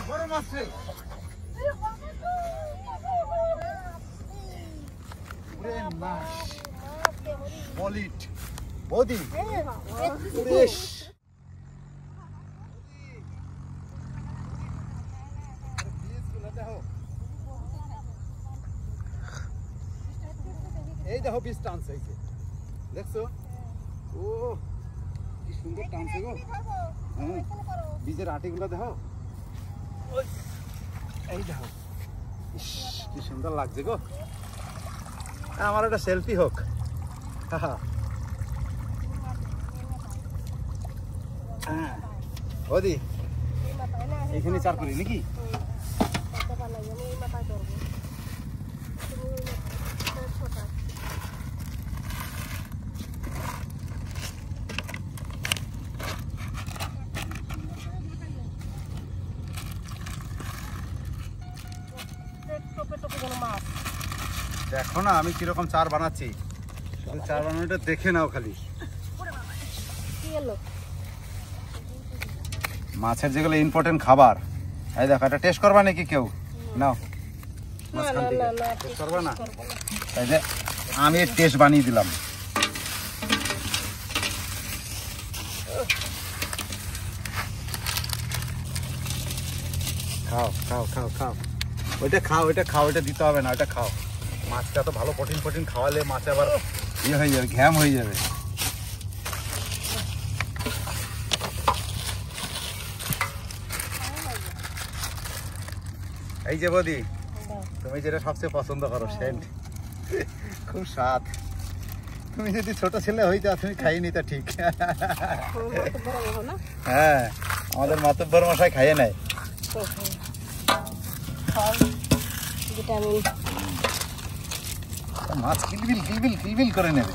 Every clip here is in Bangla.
বড় মাছ রে, বলিট বৌদি। এই দেখো বীজ টানছে, এই যে দেখছো, ও কি সুন্দর টানছে গো। হ্যাঁ, বীজের আটিগুলো দেখো, এই দেখো কি সুন্দর লাগছে গো। আমার একটা সেলফি হোক। ওদি এইখানে চার করি নাকি? দেখো না আমি কিরকম চার বানাচ্ছি, শুধু চার বানানোটা দেখে নাও খালি। মাছের যেগুলো ইম্পর্টেন্ট খাবার, এই দেখো এটা টেস্ট করবা নাকি কেউ? নাও টেস্ট করবা না? তাই যে আমি টেস্ট বানিয়ে দিলাম। খাও খাও খাও খাও, ওইটা খাও, ওইটা খাও, ওইটা দিতে হবে না, ওইটা খাও। মাছটা তো ভালো প্রোটিন খাওয়ালে মাছ আবার ইয়ে হয়ে যাবে, ঘ্যাম হয়ে যাবে। এই যে বৌদি, তুমি যেটা সবচেয়ে পছন্দ করো সেন্ট, খুব স্বাদ। তুমি যদি ছোট ছেলে হইতা তুমি খাইয়ে নিতা ঠিক। হ্যাঁ, আমাদের মাতব্বর মশাই খাইয়ে নেয়। মাছ কিলবিল কিলবিল কিলবিল করে নেবে।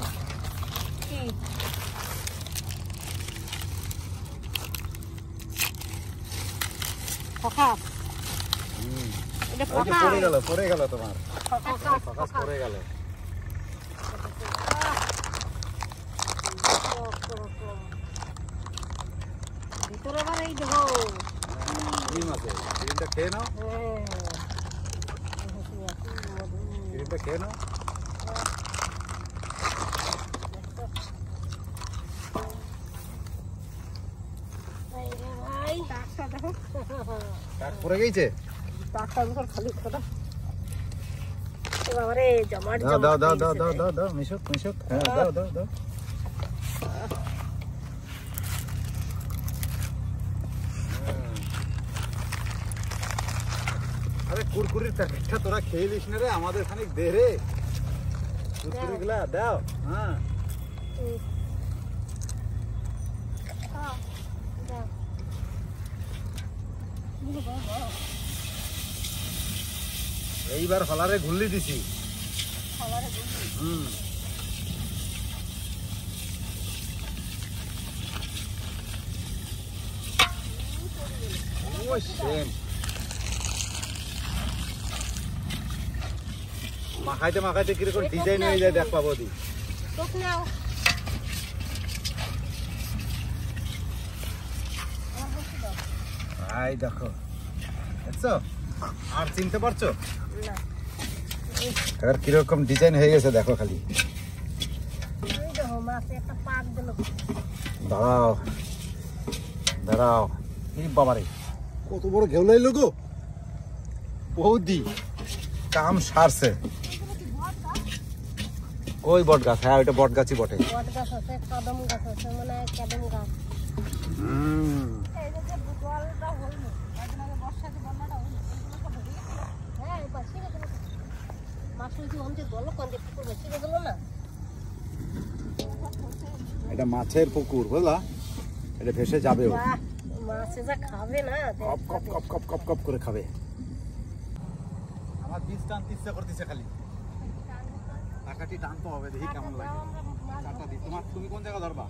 পড়ে গেল তোমার, পড়ে গেল। ক্রিমটা খেয়ে নাও, ক্রিমটা খেয়ে নাও। পড়ে গেছে, দাও দাও দাও দাও দাও দাও, মিশুক মিশুক, হ্যাঁ দাও দাও দাও। আরে কুরকুরির প্যাকেটটা তোরা খেয়ে নিস না রে, আমাদের খানিক দে রে কুরকুরি গুলা, দাও। হ্যাঁ এইবার হলারে ঘুরলি দিছি। মাখাইতে মাখাইতে কিরকম ডিজাইন হয়ে যায় দেখ পাবো দি। ভাই দেখো, দেখছো আর চিনতে পারছো? এবার কিরকম ডিজাইন হয়ে গেছে দেখো খালি। দাঁড়াও দাঁড়াও, এই বাবারে কত বড় ঘেউলাইলো গো বৌদি, কাম সারছে। কই বট গাছ? হ্যাঁ ওইটা বট গাছই বটে। এটা মাছের পুকুর বুঝলা, এটা ভেসে যাবে, খাবে না, কপ কপ কপ কপ কপ কপ করে খাবে। আমার বীজ টানতে ইচ্ছা করতেছে খালি, টাকাটি টানতে হবে, দেখি কেমন লাগে। চারটা দিই তোমার, তুমি কোন জায়গা ধরবা?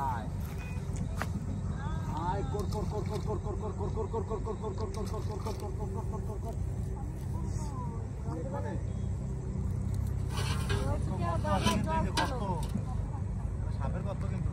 আয় আয়, কর কর কর সাপের গর্ত কিন্তু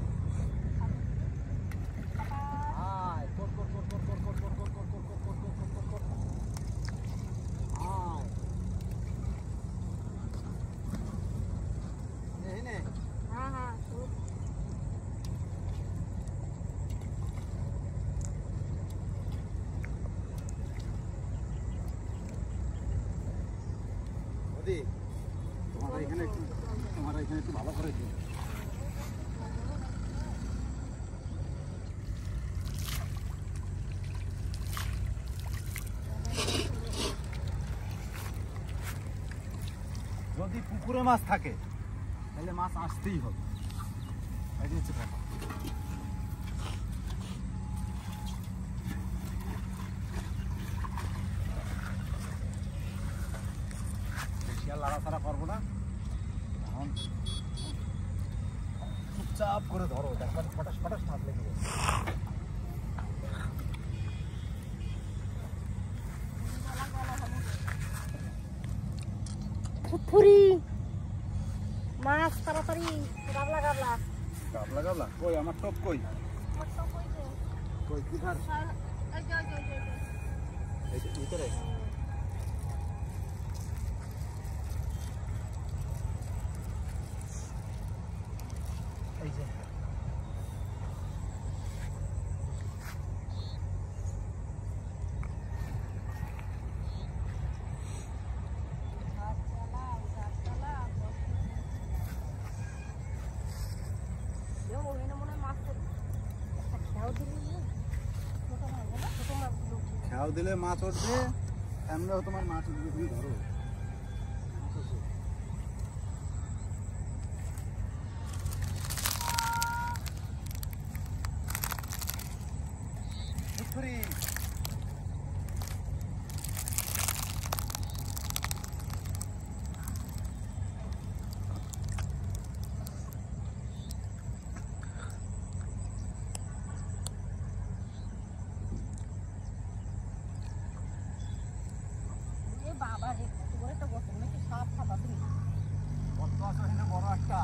তোমার এখানে একটু ভালো করে দিও। যদি পুকুরে মাছ থাকে তাহলে মাছ আসতেই হবে, এটাই হচ্ছে কথা। বেশি আর লাড়াছাড়া করবো না, এখন চুপচাপ করে ধরো, দেখবেন ফটাস ফটাস হাত লেগে যাবে। ফুরি মাছ তাড়াতাড়ি গাবলা গাবলা গাবলা গাবলা কই আমার টপ কই কই কিধার এই যে ভিতরে এই যে খেয়াও দিলে মাছ উঠবে, এমনিও তোমার মাছ উঠবে, তুমি ধরো। বাবা রে কত বড় একটা গর্ত, নাকি সাপ ফাপ আছে কত আছে এখানে বড় একটা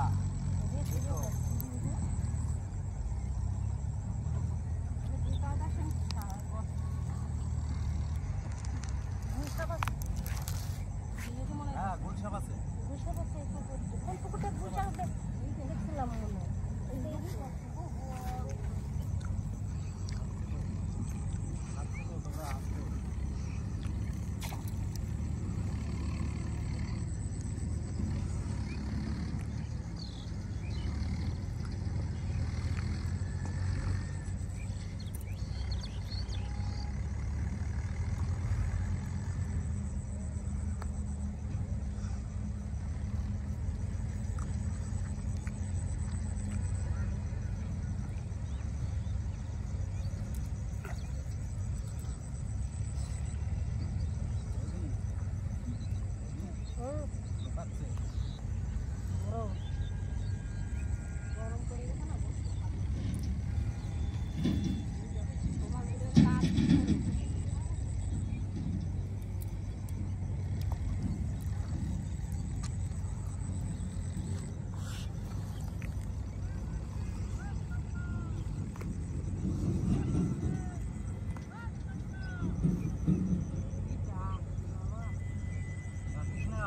গুলশাপ আছে। কোন পুকুরটা গুলশাপ আছে দেখছিলাম মনে হয়।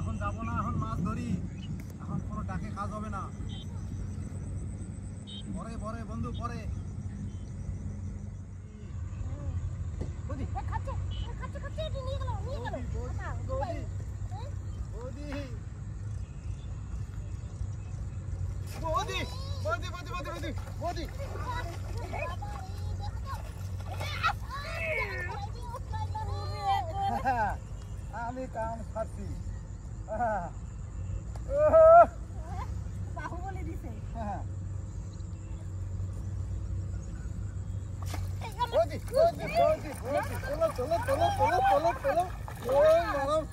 এখন যাবো না, এখন মাছ ধরি, এখন কোনো ডাকে কাজ হবে না, পরে পরে বন্ধু পরে। আমি কাম খাচ্ছি, বাহুবলী দিছে।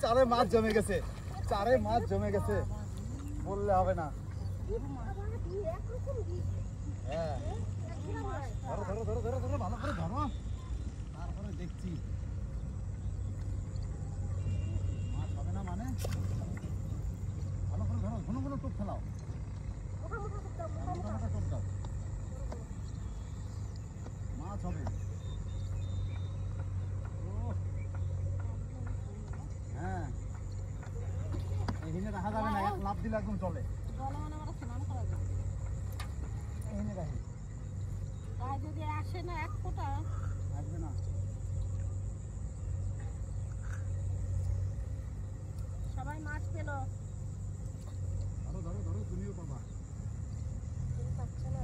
চারে মাছ জমে গেছে, চারে মাছ জমে গেছে, বললে হবে না। হ্যাঁ ধরো ধরো ধরো ধরো ধরো, ভালো করে ধরো। বেশি। মাছ হবে না মানে? ভালো করে ধরো, ঘন ঘন টোপ ফেলাও। মোটা মোটা টোপ দাও। মাছ হবে। হ্যাঁ, এখানে রাখা যাবে না, এক লাফ দিলে একদম চলে। এখানে রাখি। যদি আসে না এক ফোঁটা আসবে না। সবাই মাছ পেল। ধরো ধরো ধরো, তুমিও পাবা। পাচ্ছে না।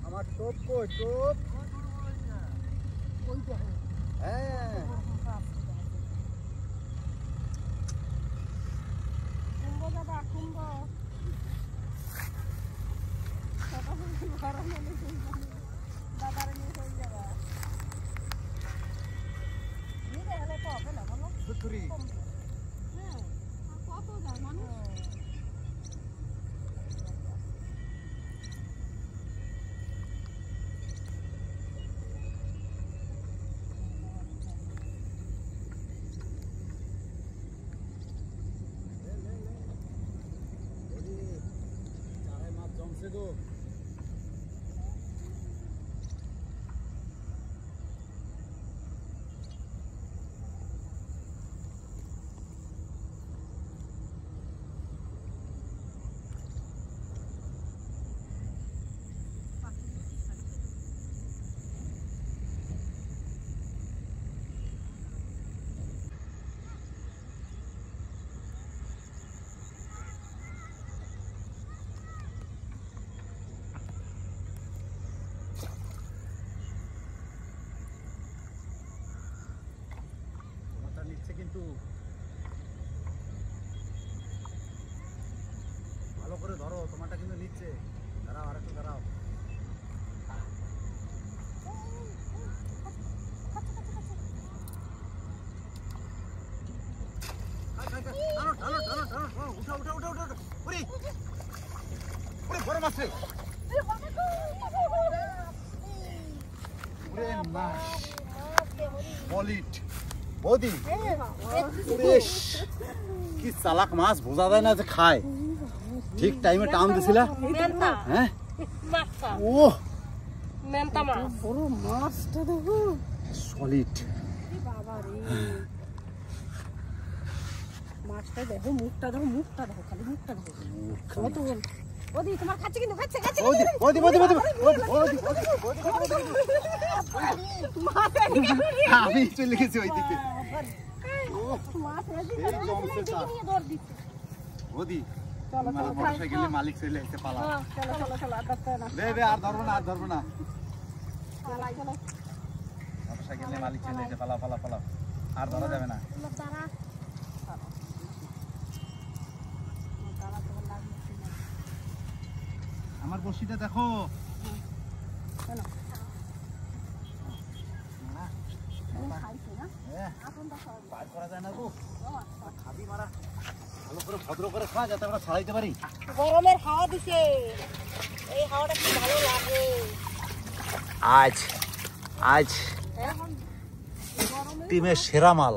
আমার টোপ কই? টোপ হ্যাঁ, কুম্ভ দাদা কুম্ভ দাদার নিয়ে চলে যাবা। নিজে হলে তো হবে না বলো। দুপুরি হ্যাঁ, আর কত যায় মানুষ। মাছ জমছে গো। নিচ্ছে কিন্তু ভালো করে ধরো, তোমারটা কিন্তু নিচ্ছে। দাঁড়াও, আর একটু দাঁড়াও। উঠা উঠা উঠা উঠা উঠা। ওরে ওরে, বড় মাছ রে। ওরে মাছ বলিট বৌদি। কি চালাক মাছ, বোঝা যায় না যে খায়। ঠিক টাইমে টান দিছিল। হ্যাঁ, ও মেনতা মাছ, বড় মাছটা দেখো, সলিড। বাবা রে, মাছটা দেখো, মুখটা দেখো, মুখটা দেখো, খালি মুখটা দেখো। কত ওদি তোমার খাচ্ছে, কিন্তু খাচ্ছে খাচ্ছে। ওদি ওদি ওদি ওদি ওদি। আমি চলে গেছি ওইদিকে। ওদি মোটরসাইকেলের মালিক চলে এসে পালা। আর ধরবো না, আর ধরবো না। মোটরসাইকেলের মালিক চলে এসে পালা পালা পালা, আর ধরা যাবে না। আমার বড়শিটা দেখো। পার করা যায় না গো, খাবি মারা। ভালো করে ভদ্র করে খা, যাতে আমরা ছাড়াইতে পারি। গরমের হাওয়া দিছে, এই হাওয়াটা কি ভালো লাগে। আজ আজ টিমের সেরা মাল।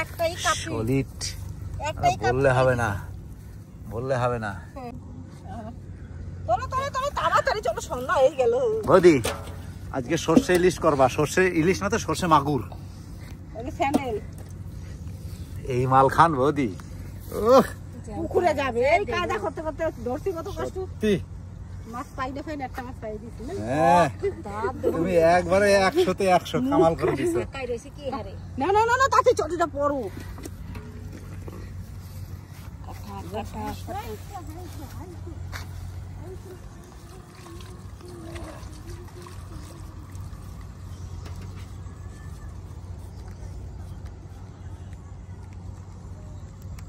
একটাই কাপি, সলিড। একটাই বললে হবে না, বললে হবে না। তোলো তোলো তোলো, তাড়াতাড়ি চলো, সন্ধ্যা হয়ে গেল। বৌদি, আজকে সর্ষে ইলিশ করবা। সর্ষে ইলিশ না তো, সর্ষে মাগুর। স্যান্ডেল এই মাল খান বৌদি। পুকুরে যাবে, এই কাজা করতে করতে ধরছি, কত কষ্ট। সত্যি মাছ পাইলে ফাইন, একটা মাছ পাই দিছি না। হ্যাঁ, তুমি একবারে 100-তে 100 কামাল করে দিছো। কাই রইছে কি হারে। না না না না, তাতে চটিটা পড়ো। কথা কথা